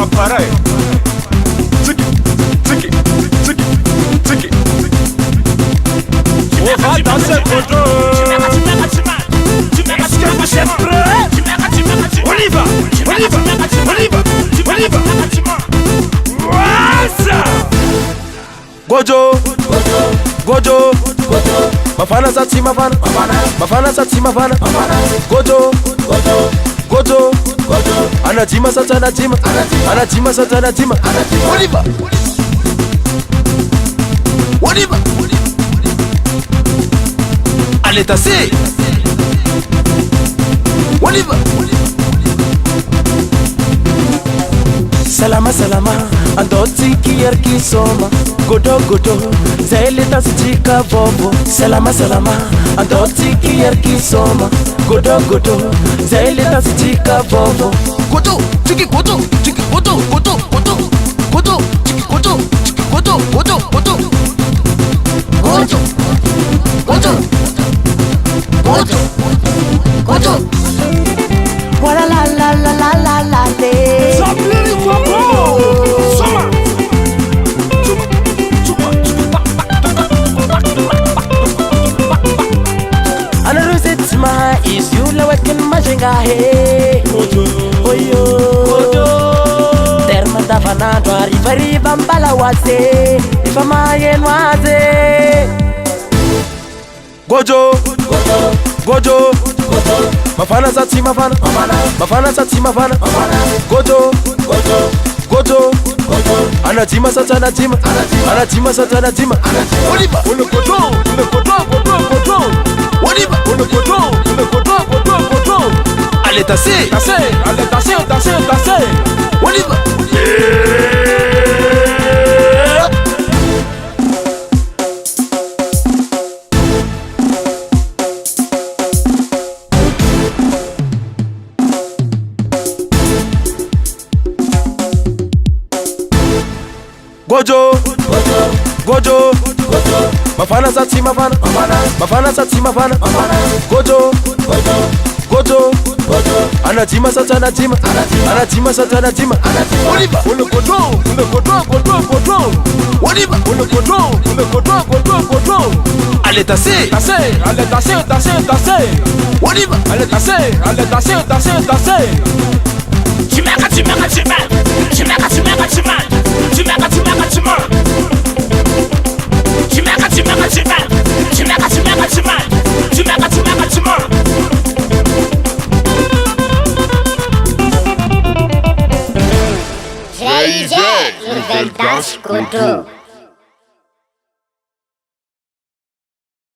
l'appareil. Tiki, tiki, tiki, tiki. On va danser Gojo. Est-ce que vous êtes prêts? On y va, on y va, on y va, on y va. Voilà. Gojo, Gojo, Mafana Sati Mafana, Mafana Sati Mafana, Gojo, Gojo, Anajima Sata Anajima, Anajima Sata Anajima. On y va, on y va. Allez tasser. On y va. Salama salama, andoti kiyarki soma. Godo godo, zaile tasijika bobo. Salama salama, andoti kiyarki soma. Godo godo, zaile tasijika bobo. Godo, chiki godo, chiki godo, godo, godo, godo, chiki godo, chiki godo, godo, godo, godo, godo, godo, godo. Wala la la la la la la le. Sableri Gogo, Soma. Anaruzitima is you la wakin majinga he. Oyo. Terma da fanado arrivari bambala wase. Ifama yenwaze. Gojo, Gojo, Mafana Sati Mafana, Mafana Sati Mafana, Gojo, Gojo, Anajima Sata Anajima, Anajima Sata Anajima. On y va, on le gojo, on le gojo, gojo, gojo. On y va, on le gojo, on le gojo, gojo, gojo. Allez tasser, tasser, allez tasser, tasser, tasser. On y va. Gojo, Gojo, Mafana Sati Mafana, Mafana Sati Mafana, Gojo, Gojo, Anajima Sata Anajima, Anajima Sata Anajima. On y va, on le gojo, on le gojo, gojo, gojo. On y va, on le gojo, on le gojo, gojo, gojo. Allez tasser, tasser, allez tasser, tasser, tasser. On y va, allez tasser, allez tasser, tasser, tasser. Chimaka, chimaka, chimaka, chimaka, chimaka, chimaka. Chimaka, chimaka, chimaka. Chimaka, chimaka, chimaka. Chimaka, chimaka, chimaka. Chimaka, chimaka, chimaka. JJ, il fait le dance Gojo.